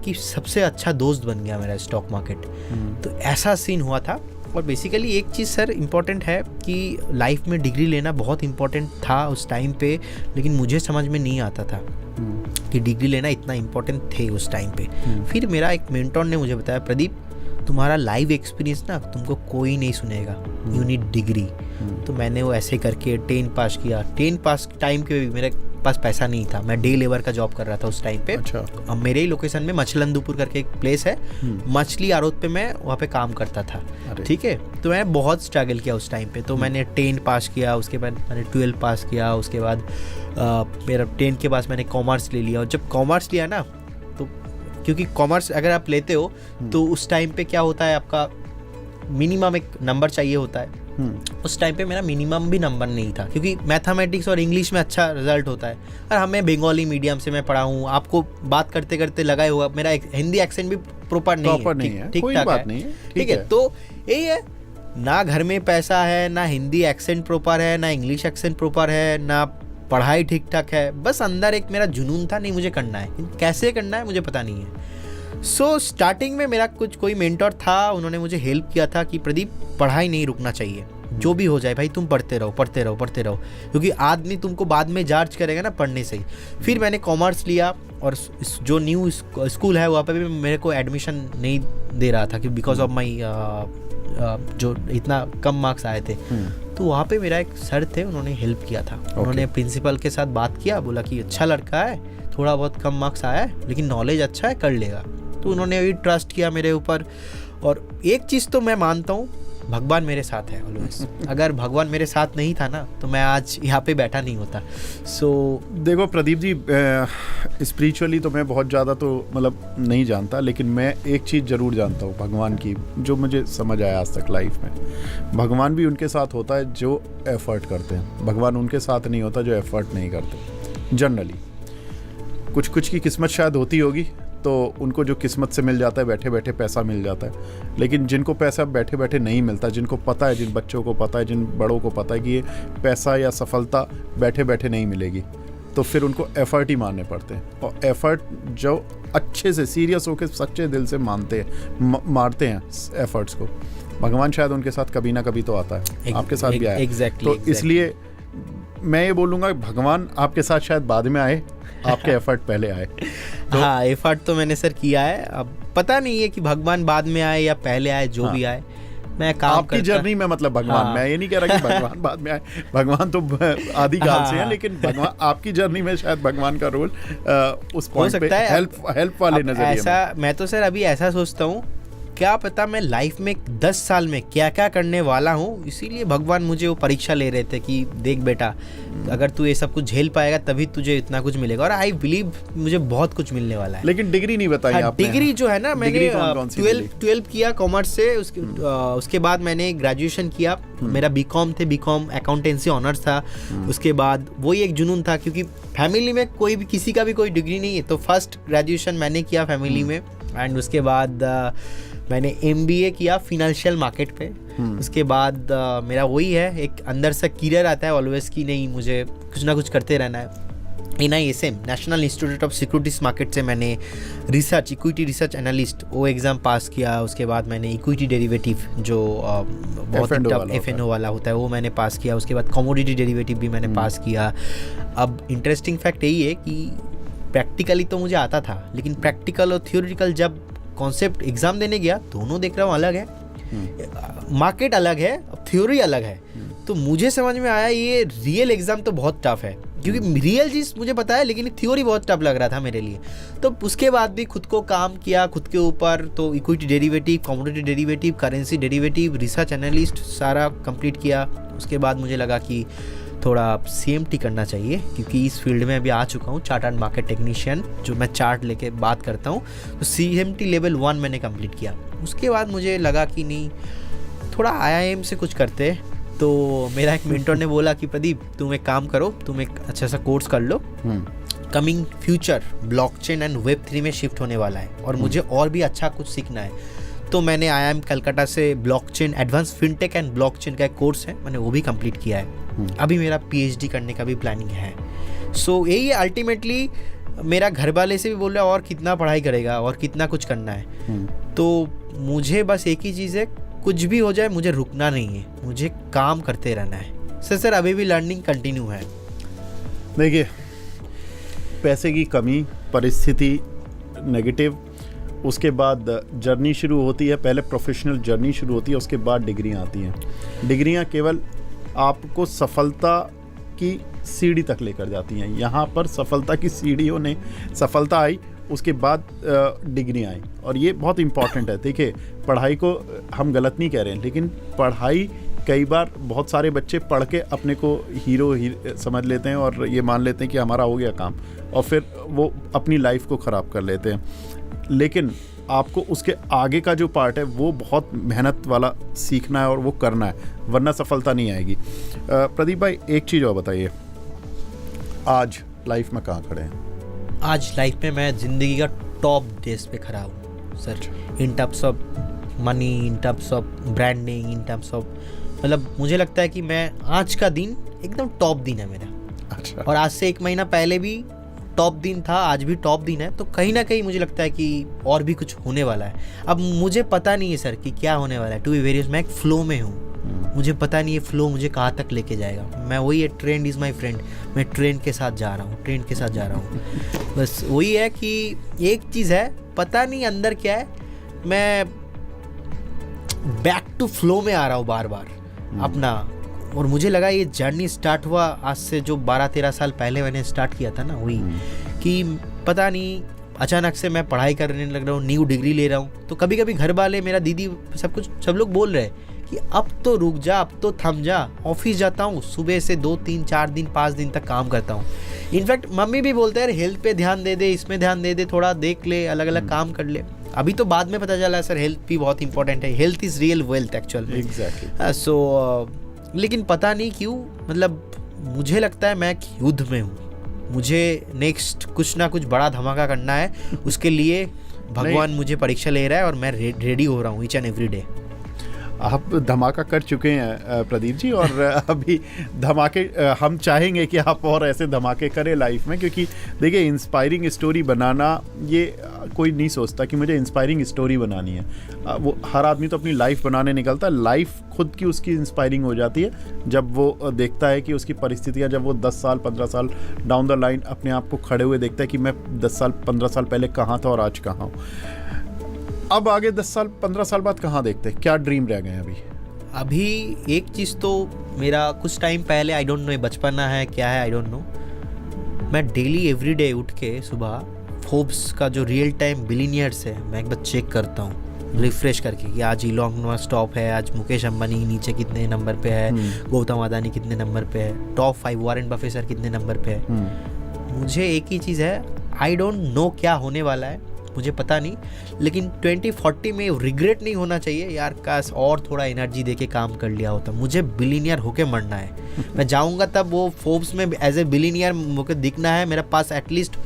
कि सबसे अच्छा दोस्त बन गया मेरा स्टॉक मार्केट। तो ऐसा सीन हुआ था। और बेसिकली एक चीज़ सर इम्पॉर्टेंट है कि लाइफ में डिग्री लेना बहुत इम्पॉर्टेंट था उस टाइम पे, लेकिन मुझे समझ में नहीं आता था कि डिग्री लेना इतना इम्पोर्टेंट थे उस टाइम पे। फिर मेरा एक मेंटोर ने मुझे बताया, प्रदीप तुम्हारा लाइव एक्सपीरियंस ना तुमको कोई नहीं सुनेगा, यू नीड डिग्री। तो मैंने वो ऐसे करके 10 पास किया। 10 पास टाइम के भी मेरे पास पैसा नहीं था, मैं डे लेबर का जॉब कर रहा था उस टाइम पे। अच्छा। अब मेरे ही लोकेशन में मछलंदुपुर करके एक प्लेस है, मछली आड़त पे मैं वहाँ पे काम करता था, ठीक है। तो मैं बहुत स्ट्रगल किया उस टाइम पे। तो मैंने 10 पास किया, उसके बाद मैंने 12 पास किया, उसके बाद मेरा 10 के बाद मैंने कॉमर्स ले लिया। और जब कॉमर्स लिया ना, तो क्योंकि कॉमर्स अगर आप लेते हो तो उस टाइम पे क्या होता है, आपका मिनिमम एक नंबर चाहिए होता है। उस टाइम पे मेरा मिनिमम भी नंबर नहीं था, क्योंकि मैथमेटिक्स और इंग्लिश में अच्छा रिजल्ट होता है। और हमें बंगाली मीडियम से मैं पढ़ा हूँ, आपको बात करते करते लगा हुआ मेरा हिंदी एक्सेंट भी प्रॉपर नहीं है, ठीक ठाक है, ठीक है। तो यही है, ना घर में पैसा है, ना हिंदी एक्सेंट प्रॉपर है, ना इंग्लिश एक्सेंट प्रॉपर है, ना पढ़ाई ठीक ठाक है। बस अंदर एक मेरा जुनून था, नहीं मुझे करना है, कैसे करना है मुझे पता नहीं है। सो स्टार्टिंग में मेरा कोई मेंटर था, उन्होंने मुझे हेल्प किया था कि प्रदीप पढ़ाई नहीं रुकना चाहिए, जो भी हो जाए भाई तुम पढ़ते रहो, क्योंकि आदमी तुमको बाद में जज करेगा ना पढ़ने से ही। फिर मैंने कॉमर्स लिया, और जो न्यू स्कूल है वहाँ पे भी मेरे को एडमिशन नहीं दे रहा था, कि बिकॉज ऑफ माई जो इतना कम मार्क्स आए थे। तो वहाँ पे मेरा एक सर थे, उन्होंने हेल्प किया था। उन्होंने प्रिंसिपल के साथ बात किया, बोला कि अच्छा लड़का है, थोड़ा बहुत कम मार्क्स आया है लेकिन नॉलेज अच्छा है, कर लेगा। तो उन्होंने भी ट्रस्ट किया मेरे ऊपर। और एक चीज़ तो मैं मानता हूँ, भगवान मेरे साथ है ऑलवेज। अगर भगवान मेरे साथ नहीं था ना, तो मैं आज यहाँ पे बैठा नहीं होता। देखो प्रदीप जी, स्पिरिचुअली तो मैं बहुत ज़्यादा तो मतलब नहीं जानता, लेकिन मैं एक चीज़ ज़रूर जानता हूँ भगवान की, जो मुझे समझ आया आज तक लाइफ में। भगवान भी उनके साथ होता है जो एफर्ट करते हैं, भगवान उनके साथ नहीं होता जो एफर्ट नहीं करते। जनरली कुछ की किस्मत शायद होती होगी, तो उनको जो किस्मत से मिल जाता है, बैठे बैठे पैसा मिल जाता है। लेकिन जिनको पैसा बैठे बैठे नहीं मिलता, जिनको पता है, जिन बच्चों को पता है, जिन बड़ों को पता है कि ये पैसा या सफलता बैठे बैठे नहीं मिलेगी, तो फिर उनको एफर्ट ही मारने पड़ते हैं। और एफर्ट जो अच्छे से सीरियस होकर सच्चे दिल से मारते हैं एफर्ट्स को, भगवान शायद उनके साथ कभी ना कभी तो आता है। आपके साथ भी आया। exactly. इसलिए मैं ये बोलूँगा भगवान आपके साथ शायद बाद में आए, आपके एफर्ट पहले आए। हाँ, एफर्ट तो मैंने सर किया है। अब पता नहीं है कि भगवान बाद में आए या पहले आए, जो भी आए मैं काम आपकी जर्नी में, मतलब भगवान, मैं ये नहीं कह रहा कि भगवान बाद में आए, भगवान तो आदिकाल से है, लेकिन भगवान आपकी जर्नी में शायद भगवान का रोल उस पॉइंट पे हेल्प वाले नजरिए ऐसा मैं तो सर अभी ऐसा सोचता हूँ, क्या पता मैं लाइफ में 10 साल में क्या क्या करने वाला हूँ, इसीलिए भगवान मुझे वो परीक्षा ले रहे थे कि देख बेटा, अगर तू ये सब कुछ झेल पाएगा तभी तुझे इतना कुछ मिलेगा। और आई बिलीव मुझे बहुत कुछ मिलने वाला है। लेकिन डिग्री नहीं बताई आपने। डिग्री जो है ना, मैंने 12 किया कॉमर्स से, उसके बाद मैंने ग्रेजुएशन किया। मेरा बीकॉम थे, बीकॉम अकाउंटेंसी ऑनर्स था। उसके बाद वही एक जुनून था, क्योंकि फैमिली में कोई भी, किसी का भी कोई डिग्री नहीं है, तो फर्स्ट ग्रेजुएशन मैंने किया फैमिली में। एंड उसके बाद मैंने MBA किया फिनेंशियल मार्केट पे। उसके बाद मेरा वही है, एक अंदर से कीरर आता है ऑलवेज की नहीं, मुझे कुछ ना कुछ करते रहना है। NISM national institute of securities market से मैंने रिसर्च, इक्विटी रिसर्च एनालिस्ट, वो एग्ज़ाम पास किया। उसके बाद मैंने इक्विटी डेरिवेटिव जो बहुत FNO वाला होता है वो मैंने पास किया। उसके बाद कमोडिटी डेरिवेटिव भी मैंने पास किया। अब इंटरेस्टिंग फैक्ट यही है कि प्रैक्टिकली तो मुझे आता था, लेकिन प्रैक्टिकल और थियोरिटिकल जब कॉन्सेप्ट एग्जाम देने गया, दोनों देख रहा हूँ अलग है, मार्केट अलग है, थ्योरी अलग है। तो मुझे समझ में आया ये रियल एग्जाम तो बहुत टफ है, क्योंकि रियल चीज़ मुझे पता है, लेकिन थ्योरी बहुत टफ लग रहा था मेरे लिए। तो उसके बाद भी खुद को काम किया खुद के ऊपर, तो equity derivative, commodity derivative, currency derivative, research analyst सारा कंप्लीट किया। उसके बाद मुझे लगा कि थोड़ा CMT करना चाहिए, क्योंकि इस फील्ड में अभी आ चुका हूँ, चार्ट एंड मार्केट टेक्नीशियन, जो मैं चार्ट लेके बात करता हूँ। तो CMT लेवल 1 मैंने कंप्लीट किया। उसके बाद मुझे लगा कि नहीं, थोड़ा IIM से कुछ करते। तो मेरा एक मेंटर ने बोला कि प्रदीप, तुम एक काम करो, तुम एक अच्छा सा कोर्स कर लो, coming future blockchain and Web3 में शिफ्ट होने वाला है, और मुझे और भी अच्छा कुछ सीखना है। तो मैंने IIM कलकत्ता से blockchain, advance fintech and blockchain का एक कोर्स है, मैंने वो भी कंप्लीट किया है। अभी मेरा PhD करने का भी प्लानिंग है। सो यही है अल्टीमेटली। मेरा घर वाले से भी बोल रहा है और कितना पढ़ाई करेगा और कितना कुछ करना है। तो मुझे बस एक ही चीज़ है, कुछ भी हो जाए मुझे रुकना नहीं है, मुझे काम करते रहना है। सर अभी भी लर्निंग कंटिन्यू है। देखिए, पैसे की कमी, परिस्थिति नेगेटिव, उसके बाद जर्नी शुरू होती है, पहले प्रोफेशनल जर्नी शुरू होती है, उसके बाद डिग्रियां आती हैं। डिग्रियां केवल आपको सफलता की सीढ़ी तक लेकर जाती हैं। यहाँ पर सफलता की सीढ़ियों ने, सफलता आई, उसके बाद डिग्री आई, और ये बहुत इम्पॉर्टेंट है। देखिए, पढ़ाई को हम गलत नहीं कह रहे हैं, लेकिन पढ़ाई कई बार बहुत सारे बच्चे पढ़ के अपने को हीरो समझ लेते हैं और ये मान लेते हैं कि हमारा हो गया काम, और फिर वो अपनी लाइफ को ख़राब कर लेते हैं। लेकिन आपको उसके आगे का जो पार्ट है वो बहुत मेहनत वाला सीखना है और वो करना है, वरना सफलता नहीं आएगी। प्रदीप भाई, एक चीज़ और बताइए, आज लाइफ में कहाँ खड़े हैं? आज लाइफ में मैं ज़िंदगी का टॉप डेज पे खड़ा हूँ sir, in terms of money, in terms of branding, in terms of, मतलब मुझे लगता है कि मैं आज का दिन एकदम टॉप दिन है मेरा। अच्छा। और आज से 1 महीना पहले भी टॉप दिन था, आज भी टॉप दिन है। तो कहीं ना कहीं मुझे लगता है कि और भी कुछ होने वाला है। अब मुझे पता नहीं है सर कि क्या होने वाला है, टू बी वेरियस। मैं एक फ्लो में हूँ, मुझे पता नहीं है फ्लो मुझे कहाँ तक लेके जाएगा। मैं वही है, ट्रेंड इज़ माई फ्रेंड, मैं ट्रेंड के साथ जा रहा हूँ, ट्रेंड के साथ जा रहा हूँ। बस वही है कि एक चीज़ है, पता नहीं अंदर क्या है, मैं बैक टू फ्लो में आ रहा हूँ बार बार अपना। और मुझे लगा ये जर्नी स्टार्ट हुआ आज से जो 12-13 साल पहले मैंने स्टार्ट किया था ना, वही कि पता नहीं अचानक से मैं पढ़ाई करने लग रहा हूँ, न्यू डिग्री ले रहा हूँ। तो कभी कभी घर वाले, मेरा दीदी, सब लोग बोल रहे हैं कि अब तो रुक जा, अब तो थम जा। ऑफिस जाता हूँ, सुबह से 2, 3, 4 दिन, 5 दिन तक काम करता हूँ। इनफैक्ट मम्मी भी बोलते हैं, हेल्थ पे ध्यान दे दे, इसमें ध्यान दे दे, थोड़ा देख ले, अलग अलग काम कर ले। अभी तो बाद में पता चला सर, हेल्थ भी बहुत इंपॉर्टेंट है, health is real wealth actual में। एग्जैक्टली। सो लेकिन पता नहीं क्यों, मतलब मुझे लगता है मैं युद्ध में हूँ, मुझे नेक्स्ट कुछ ना कुछ बड़ा धमाका करना है। उसके लिए भगवान मुझे परीक्षा ले रहा है और मैं रेडी हो रहा हूँ ईच एंड एवरी डे। आप धमाका कर चुके हैं प्रदीप जी, और अभी धमाके हम चाहेंगे कि आप और ऐसे धमाके करें लाइफ में, क्योंकि देखिए इंस्पायरिंग स्टोरी बनाना ये कोई नहीं सोचता कि मुझे इंस्पायरिंग स्टोरी बनानी है। वो हर आदमी तो अपनी लाइफ बनाने निकलता है, लाइफ खुद की उसकी इंस्पायरिंग हो जाती है जब वो देखता है कि उसकी परिस्थितियाँ, जब वो 10 साल 15 साल डाउन द लाइन अपने आप को खड़े हुए देखता है कि मैं 10 साल 15 साल पहले कहाँ था और आज कहाँ हूँ। अब आगे 10 साल 15 साल बाद कहाँ देखते हैं, क्या ड्रीम रह गए अभी एक चीज़ तो मेरा कुछ टाइम पहले, आई डोंट नो बचपना है क्या है, आई डोंट नो, मैं डेली एवरीडे उठ के सुबह फोर्ब्स का जो रियल टाइम बिलियनियर्स है मैं एक बार चेक करता हूँ रिफ्रेश करके कि आज इलॉन मस्क टॉप है, आज मुकेश अंबानी नीचे कितने नंबर पे है, गौतम अदानी कितने नंबर पे है, टॉप 5 वॉरेन बफेट सर कितने नंबर पे है। मुझे एक ही चीज़ है, आई डोंट नो क्या होने वाला है, मुझे पता नहीं, लेकिन 2040 में रिग्रेट नहीं होना चाहिए यार, काश और थोड़ा एनर्जी देके काम कर लिया होता। मुझे बिलियनियर होके मरना है। मैं जाऊंगा तब वो फोर्ब्स में एज ए बिलियनियर मुझे दिखना है, मेरे पास एटलीस्ट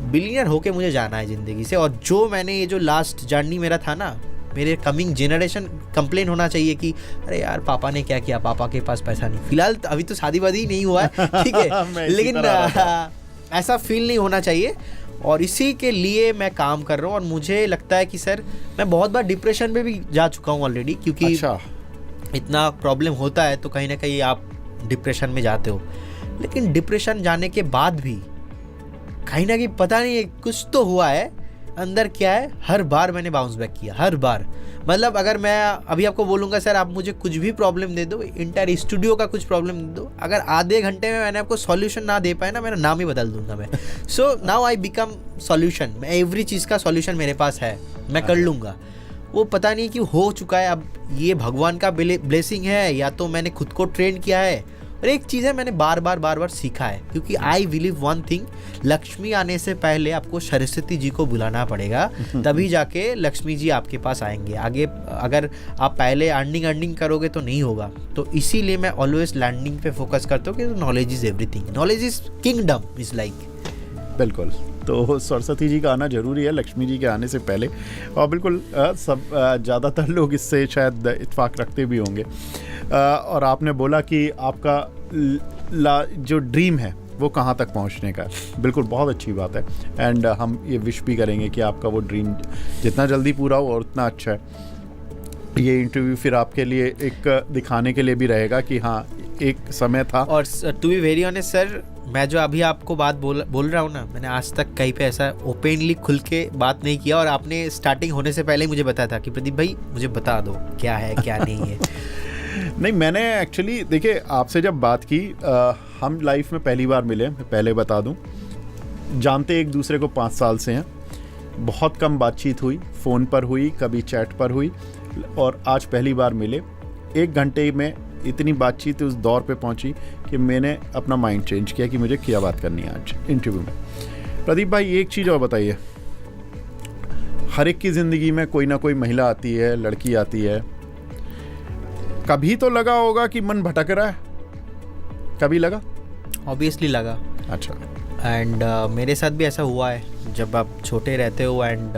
बिलियनियर होके मुझे जाना है ज़िंदगी से। और जो मैंने ये जो लास्ट जर्नी मेरा था ना, मेरे कमिंग जनरेशन कंप्लेन होना चाहिए कि अरे यार पापा ने क्या किया, पापा के पास पैसा नहीं। फिलहाल अभी तो शादी वादी नहीं हुआ है, ठीक है, लेकिन ऐसा फील नहीं होना चाहिए। और इसी के लिए मैं काम कर रहा हूँ। और मुझे लगता है कि सर मैं बहुत बार डिप्रेशन में भी जा चुका हूँ ऑलरेडी, क्योंकि इतना प्रॉब्लम होता है तो कहीं ना कहीं आप डिप्रेशन में जाते हो। लेकिन डिप्रेशन जाने के बाद भी कहीं ना कहीं पता नहीं कुछ तो हुआ है अंदर, क्या है, हर बार मैंने बाउंस बैक किया, हर बार। मतलब अगर मैं अभी आपको बोलूँगा सर आप मुझे कुछ भी प्रॉब्लम दे दो, इंटायर स्टूडियो का कुछ प्रॉब्लम दे दो, अगर आधे घंटे में मैंने आपको सॉल्यूशन ना दे पाए ना, मेरा नाम ही बदल दूंगा मैं। So now I become solution, every चीज़ का सॉल्यूशन मेरे पास है, मैं कर लूँगा। वो पता नहीं कि हो चुका है, अब ये भगवान का ब्लेसिंग है या तो मैंने खुद को ट्रेन किया है। और एक चीज़ है मैंने बार बार सीखा है, क्योंकि I believe one thing, Lakshmi आने से पहले आपको सरस्वती जी को बुलाना पड़ेगा, तभी जाके लक्ष्मी जी आपके पास आएंगे। आगे अगर आप पहले अर्निंग करोगे तो नहीं होगा। तो इसीलिए मैं ऑलवेज लर्निंग पे फोकस करता हूँ कि knowledge is everything, knowledge is kingdom is like. बिल्कुल, तो सरस्वती जी का आना जरूरी है लक्ष्मी जी के आने से पहले। और बिल्कुल सब ज़्यादातर लोग इससे शायद इत्फाक रखते भी होंगे। और आपने बोला कि आपका जो ड्रीम है वो कहाँ तक पहुँचने का, बिल्कुल बहुत अच्छी बात है। एंड हम ये विश भी करेंगे कि आपका वो ड्रीम जितना जल्दी पूरा हो और उतना अच्छा है। ये इंटरव्यू फिर आपके लिए एक दिखाने के लिए भी रहेगा कि हाँ एक समय था। और to be very honest sir, मैं जो अभी आपको बात बोल रहा हूँ ना, मैंने आज तक कहीं पे ऐसा ओपनली खुल के बात नहीं किया। और आपने स्टार्टिंग होने से पहले ही मुझे बताया था कि प्रदीप भाई मुझे बता दो क्या है क्या नहीं है। नहीं, मैंने एक्चुअली देखिए आपसे जब बात की, हम लाइफ में पहली बार मिले, मैं पहले बता दूं, जानते एक दूसरे को 5 साल से हैं, बहुत कम बातचीत हुई, फ़ोन पर हुई, कभी चैट पर हुई, और आज पहली बार मिले। 1 घंटे में इतनी बातचीत उस दौर पे पहुंची कि मैंने अपना माइंड चेंज किया कि मुझे क्या बात करनी है आज इंटरव्यू में। प्रदीप भाई एक चीज़ और बताइए, हर एक की ज़िंदगी में कोई ना कोई महिला आती है, लड़की आती है, कभी तो लगा होगा कि मन भटक रहा है, कभी लगा? ऑब्वियसली लगा। अच्छा। एंड मेरे साथ भी ऐसा हुआ है, जब आप छोटे रहते हो एंड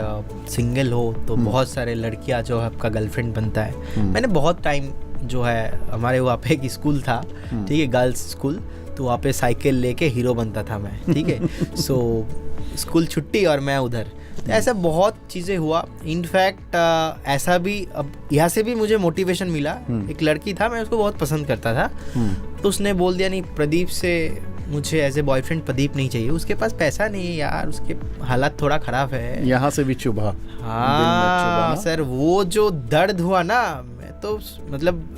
सिंगल हो तो बहुत सारे लड़कियां जो है आपका गर्लफ्रेंड बनता है। मैंने बहुत टाइम जो है, हमारे वहाँ पे एक स्कूल था, ठीक है, गर्ल्स स्कूल, तो वहाँ पे साइकिल लेके हीरो बनता था मैं, ठीक है। सो स्कूल छुट्टी और मैं उधर, तो ऐसा बहुत चीज़ें हुआ। इनफैक्ट ऐसा भी, अब यहाँ से भी मुझे मोटिवेशन मिला। एक लड़की था, मैं उसको बहुत पसंद करता था, तो उसने बोल दिया नहीं प्रदीप से मुझे एज ए बॉयफ्रेंड प्रदीप नहीं चाहिए, उसके पास पैसा नहीं है यार, उसके हालात थोड़ा ख़राब है। यहाँ से भी चुभा। हाँ सर, वो जो दर्द हुआ ना, मैं तो मतलब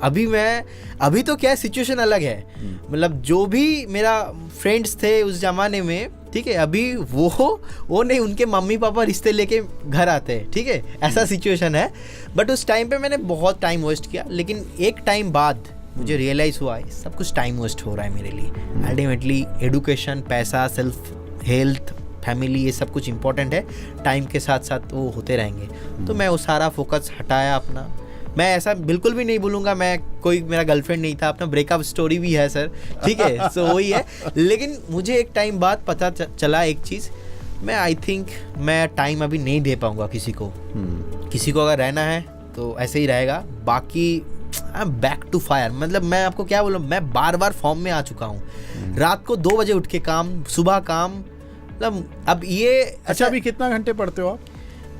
अभी तो क्या सिचुएशन अलग है, मतलब जो भी मेरा फ्रेंड्स थे उस जमाने में, ठीक है, अभी वो नहीं, उनके मम्मी पापा रिश्ते लेके घर आते हैं, ठीक है, ऐसा सिचुएशन है। बट उस टाइम पे मैंने बहुत टाइम वेस्ट किया, लेकिन एक टाइम बाद मुझे रियलाइज़ हुआ है सब कुछ टाइम वेस्ट हो रहा है मेरे लिए। अल्टीमेटली एडुकेशन, पैसा, सेल्फ हेल्थ, फैमिली, ये सब कुछ इंपॉर्टेंट है, टाइम के साथ साथ वो होते रहेंगे। तो मैं वो सारा फोकस हटाया अपना। मैं ऐसा बिल्कुल भी नहीं बोलूँगा मैं कोई मेरा गर्लफ्रेंड नहीं था, अपना ब्रेकअप स्टोरी भी है सर, ठीक है, सो वही है। लेकिन मुझे एक टाइम बाद पता चला एक चीज़, मैं आई थिंक मैं टाइम अभी नहीं दे पाऊँगा किसी को। किसी को अगर रहना है तो ऐसे ही रहेगा। बाकी I am back to fire, मतलब मैं आपको क्या बोलूं, मैं बार बार फॉर्म में आ चुका हूँ। रात को 2 बजे उठ के काम, सुबह काम, मतलब अब ये अच्छा अभी कितना घंटे पढ़ते हो आप?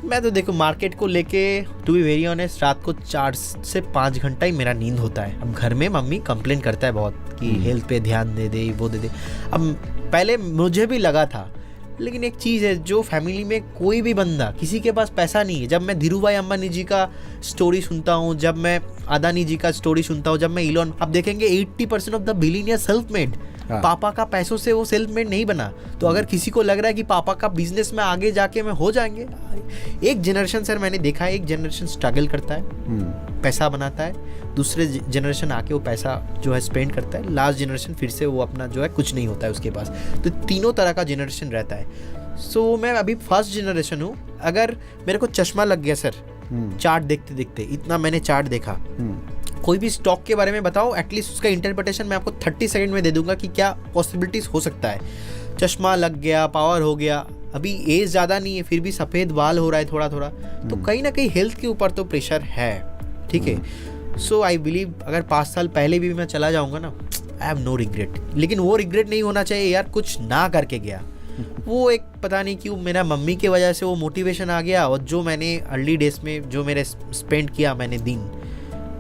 मैं तो देखो मार्केट को लेके टू बी वेरी ऑनेस्ट रात को 4 से 5 घंटा ही मेरा नींद होता है। अब घर में मम्मी कंप्लेन करता है बहुत कि हेल्थ पे ध्यान दे दे, वो दे दे। अब पहले मुझे भी लगा था, लेकिन एक चीज़ है, जो फैमिली में कोई भी बंदा, किसी के पास पैसा नहीं है। जब मैं धीरूभाई अंबानी जी का स्टोरी सुनता हूँ, जब मैं अदानी जी का स्टोरी सुनता हूँ, जब मैं इलॉन, आप देखेंगे 80% of the billionaire self made. पापा का पैसों से वो सेल्फ मेड नहीं बना। तो अगर किसी को लग रहा है कि पापा का बिजनेस में आगे जाके मैं हो जाएंगे, एक जनरेशन सर मैंने देखा है, एक जनरेशन स्ट्रगल करता है, पैसा बनाता है, दूसरे जनरेशन आके वो पैसा जो है स्पेंड करता है, लास्ट जनरेशन फिर से वो अपना जो है कुछ नहीं होता है उसके पास। तो तीनों तरह का जनरेशन रहता है। सो मैं अभी फर्स्ट जनरेशन हूँ। अगर मेरे को चश्मा लग गया सर चार्ट देखते देखते, इतना मैंने चार्ट देखा, कोई भी स्टॉक के बारे में बताओ, एटलीस्ट उसका इंटरप्रिटेशन मैं आपको 30 सेकंड में दे दूंगा कि क्या पॉसिबिलिटीज हो सकता है। चश्मा लग गया, पावर हो गया, अभी एज ज़्यादा नहीं है फिर भी सफ़ेद बाल हो रहा है थोड़ा थोड़ा, तो कहीं ना कहीं हेल्थ के ऊपर तो प्रेशर है, ठीक है। सो आई बिलीव अगर 5 साल पहले भी मैं चला जाऊँगा ना, आई हैव नो रिग्रेट। लेकिन वो रिग्रेट नहीं होना चाहिए यार कुछ ना करके गया। वो एक पता नहीं क्यों मेरा मम्मी की वजह से वो मोटिवेशन आ गया, और जो मैंने अर्ली डेज में जो मेरे स्पेंड किया मैंने दिन,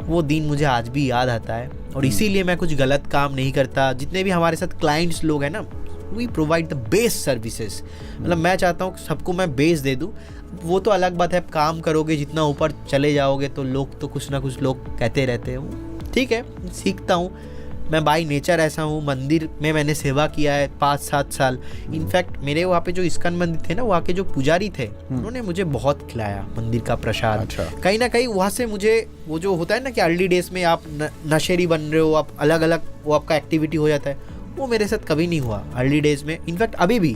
वो दिन मुझे आज भी याद आता है। और इसीलिए मैं कुछ गलत काम नहीं करता। जितने भी हमारे साथ क्लाइंट्स लोग हैं ना, we provide the best services. मतलब मैं चाहता हूँ सबको मैं बेस दे दूँ। वो तो अलग बात है, आप काम करोगे जितना ऊपर चले जाओगे तो लोग तो कुछ ना कुछ लोग कहते रहते हैं, ठीक है, सीखता हूँ। मैं बाय नेचर ऐसा हूँ। मंदिर में मैंने सेवा किया है 5-7 साल। इनफैक्ट मेरे वहाँ पे जो इस्कॉन मंदिर थे ना, वहाँ के जो पुजारी थे उन्होंने मुझे बहुत खिलाया मंदिर का प्रसाद। अच्छा। कहीं ना कहीं वहाँ से मुझे वो जो होता है ना कि अर्ली डेज में आप नशेरी बन रहे हो, आप अलग अलग वो आपका एक्टिविटी हो जाता है, वो मेरे साथ कभी नहीं हुआ अर्ली डेज में। इनफैक्ट अभी भी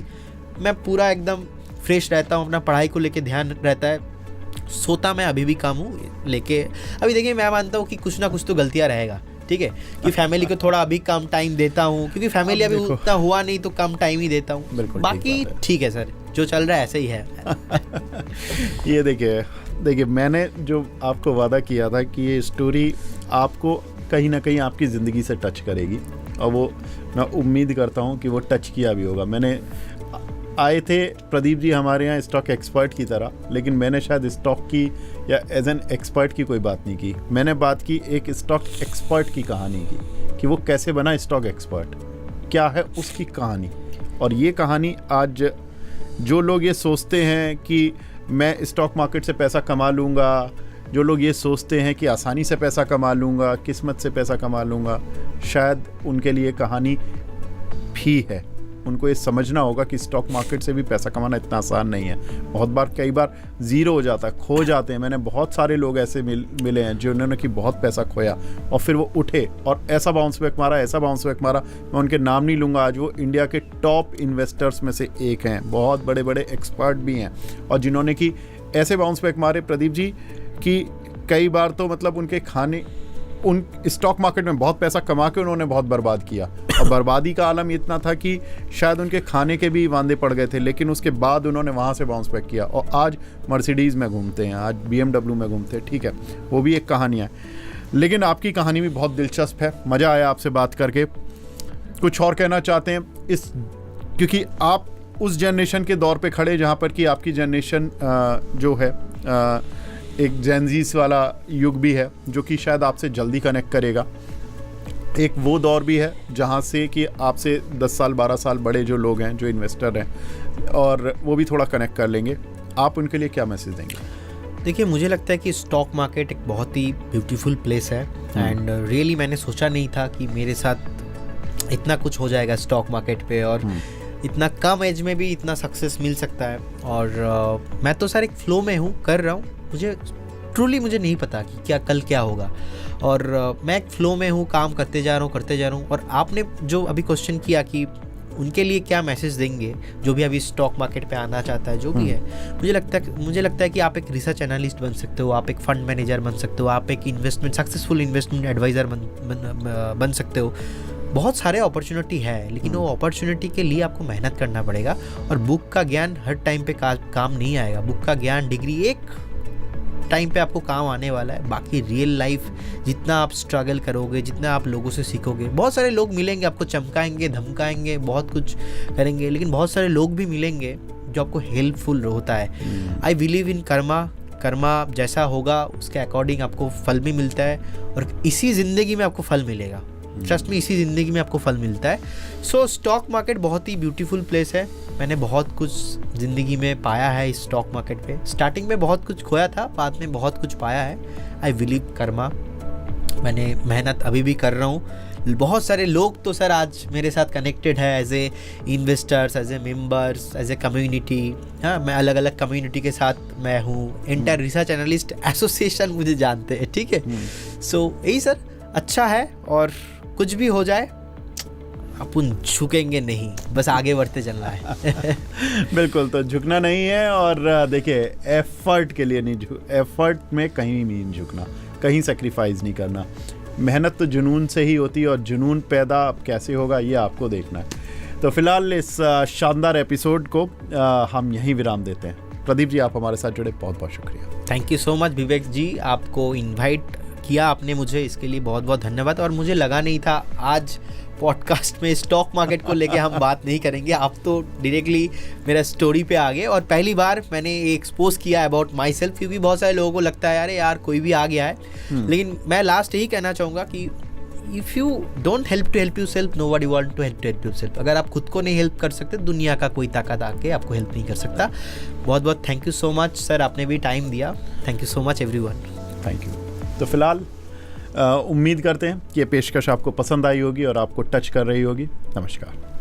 मैं पूरा एकदम फ्रेश रहता हूँ, अपना पढ़ाई को लेके ध्यान रहता है, सोता मैं अभी भी कम हूँ लेके। अभी देखिए मैं मानता हूँ कि कुछ ना कुछ तो गलतियाँ रहेगा, ठीक है, कि फैमिली को थोड़ा अभी कम टाइम देता हूँ, क्योंकि फैमिली अभी उतना हुआ नहीं तो कम टाइम ही देता हूँ। बाकी ठीक है सर, जो चल रहा है ऐसे ही है। ये देखिए मैंने जो आपको वादा किया था कि ये स्टोरी आपको कहीं ना कहीं आपकी ज़िंदगी से टच करेगी, और वो मैं उम्मीद करता हूँ कि वो टच किया भी होगा। मैंने आए थे प्रदीप जी हमारे यहाँ स्टॉक एक्सपर्ट की तरह, लेकिन मैंने शायद स्टॉक की या एज एन एक्सपर्ट की कोई बात नहीं की। मैंने बात की एक स्टॉक एक्सपर्ट की कहानी की, कि वो कैसे बना स्टॉक एक्सपर्ट, क्या है उसकी कहानी। और ये कहानी आज जो लोग ये सोचते हैं कि मैं स्टॉक मार्केट से पैसा कमा लूँगा, जो लोग ये सोचते हैं कि आसानी से पैसा कमा लूँगा, किस्मत से पैसा कमा लूँगा, शायद उनके लिए कहानी भी है। उनको ये समझना होगा कि स्टॉक मार्केट से भी पैसा कमाना इतना आसान नहीं है। बहुत बार कई बार ज़ीरो हो जाता है, खो जाते हैं। मैंने बहुत सारे लोग ऐसे मिले हैं जिन्होंने कि बहुत पैसा खोया और फिर वो उठे और ऐसा बाउंस बैक मारा, ऐसा बाउंस बैक मारा। मैं उनके नाम नहीं लूँगा। आज वो इंडिया के टॉप इन्वेस्टर्स में से एक हैं, बहुत बड़े बड़े एक्सपर्ट भी हैं, और जिन्होंने कि ऐसे बाउंस बैक मारे प्रदीप जी कि कई बार तो मतलब उनके खाने, उन स्टॉक मार्केट में बहुत पैसा कमा के उन्होंने बहुत बर्बाद किया, और बर्बादी का आलम इतना था कि शायद उनके खाने के भी वांदे पड़ गए थे, लेकिन उसके बाद उन्होंने वहाँ से बाउंस बैक किया और आज मर्सिडीज़ में घूमते हैं, आज BMW में घूमते हैं। ठीक है, वो भी एक कहानी है, लेकिन आपकी कहानी भी बहुत दिलचस्प है। मज़ा आया आपसे बात करके। कुछ और कहना चाहते हैं इस, क्योंकि आप उस जनरेशन के दौर पे खड़े जहाँ पर कि आपकी जनरेशन जो है एक जेनजीस वाला युग भी है जो कि शायद आपसे जल्दी कनेक्ट करेगा। एक वो दौर भी है जहाँ से कि आपसे 10 साल 12 साल बड़े जो लोग हैं, जो इन्वेस्टर हैं, और वो भी थोड़ा कनेक्ट कर लेंगे। आप उनके लिए क्या मैसेज देंगे? देखिए, मुझे लगता है कि स्टॉक मार्केट एक बहुत ही ब्यूटीफुल प्लेस है, एंड रियली मैंने सोचा नहीं था कि मेरे साथ इतना कुछ हो जाएगा स्टॉक मार्केट पे, और इतना कम एज में भी इतना सक्सेस मिल सकता है। और मैं तो सर एक फ्लो में हूँ, कर रहा हूँ। मुझे नहीं पता कि क्या कल क्या होगा, और मैं एक फ्लो में हूँ, काम करते जा रहा हूँ। और आपने जो अभी क्वेश्चन किया कि उनके लिए क्या मैसेज देंगे जो भी अभी स्टॉक मार्केट पे आना चाहता है, जो भी है, मुझे लगता है कि आप एक रिसर्च एनालिस्ट बन सकते हो, आप एक फंड मैनेजर बन सकते हो, आप एक सक्सेसफुल इन्वेस्टमेंट एडवाइज़र बन सकते हो। बहुत सारे अपॉर्चुनिटी है, लेकिन वो अपॉर्चुनिटी के लिए आपको मेहनत करना पड़ेगा। और बुक का ज्ञान हर टाइम पे काम नहीं आएगा। बुक का ज्ञान, डिग्री एक टाइम पे आपको काम आने वाला है। बाकी रियल लाइफ जितना आप स्ट्रगल करोगे, जितना आप लोगों से सीखोगे, बहुत सारे लोग मिलेंगे आपको चमकाएंगे, धमकाएंगे, बहुत कुछ करेंगे, लेकिन बहुत सारे लोग भी मिलेंगे जो आपको हेल्पफुल होता है। आई बिलीव इन कर्मा जैसा होगा उसके अकॉर्डिंग आपको फल भी मिलता है, और इसी ज़िंदगी में आपको फल मिलेगा। ट्रस्ट में, इसी ज़िंदगी में आपको फल मिलता है। सो स्टॉक मार्केट बहुत ही ब्यूटीफुल प्लेस है। मैंने बहुत कुछ ज़िंदगी में पाया है इस स्टॉक मार्केट पे। स्टार्टिंग में बहुत कुछ खोया था, बाद में बहुत कुछ पाया है। I believe Karma. मैंने मेहनत अभी भी कर रहा हूँ। बहुत सारे लोग तो सर आज मेरे साथ कनेक्टेड है as a investors, as a members, as a community. हाँ, मैं अलग अलग कम्युनिटी के साथ मैं हूँ। इंटर रिसर्च एनालिस्ट एसोसिएशन मुझे जानते हैं, ठीक है। सो यही सर, अच्छा है। और कुछ भी हो जाए अपन झुकेंगे नहीं, बस आगे बढ़ते चलना है। बिल्कुल, तो झुकना नहीं है। और देखिए, एफर्ट के लिए नहीं एफर्ट में कहीं नहीं झुकना, कहीं सेक्रीफाइस नहीं करना। मेहनत तो जुनून से ही होती है, और जुनून पैदा कैसे होगा ये आपको देखना है। तो फिलहाल इस शानदार एपिसोड को हम यहीं विराम देते हैं। प्रदीप जी, आप हमारे साथ जुड़े, बहुत बहुत शुक्रिया। थैंक यू सो मच विवेक जी, आपको इनवाइट किया आपने मुझे, इसके लिए बहुत बहुत धन्यवाद। और मुझे लगा नहीं था आज पॉडकास्ट में स्टॉक मार्केट को लेके हम बात नहीं करेंगे। आप तो डायरेक्टली मेरा स्टोरी पे आ गए, और पहली बार मैंने एक्सपोज किया अबाउट माई सेल्फ, क्योंकि बहुत सारे लोगों को लगता है यार कोई भी आ गया है। लेकिन मैं लास्ट यही कहना चाहूँगा कि if you don't help to help yourself, nobody want to help yourself. अगर आप खुद को नहीं हेल्प कर सकते, दुनिया का कोई ताकत आके आपको हेल्प नहीं कर सकता। बहुत बहुत thank you so much sir, आपने भी टाइम दिया। Thank you so much everyone. Thank you. तो फिलहाल उम्मीद करते हैं कि ये पेशकश आपको पसंद आई होगी और आपको टच कर रही होगी। नमस्कार।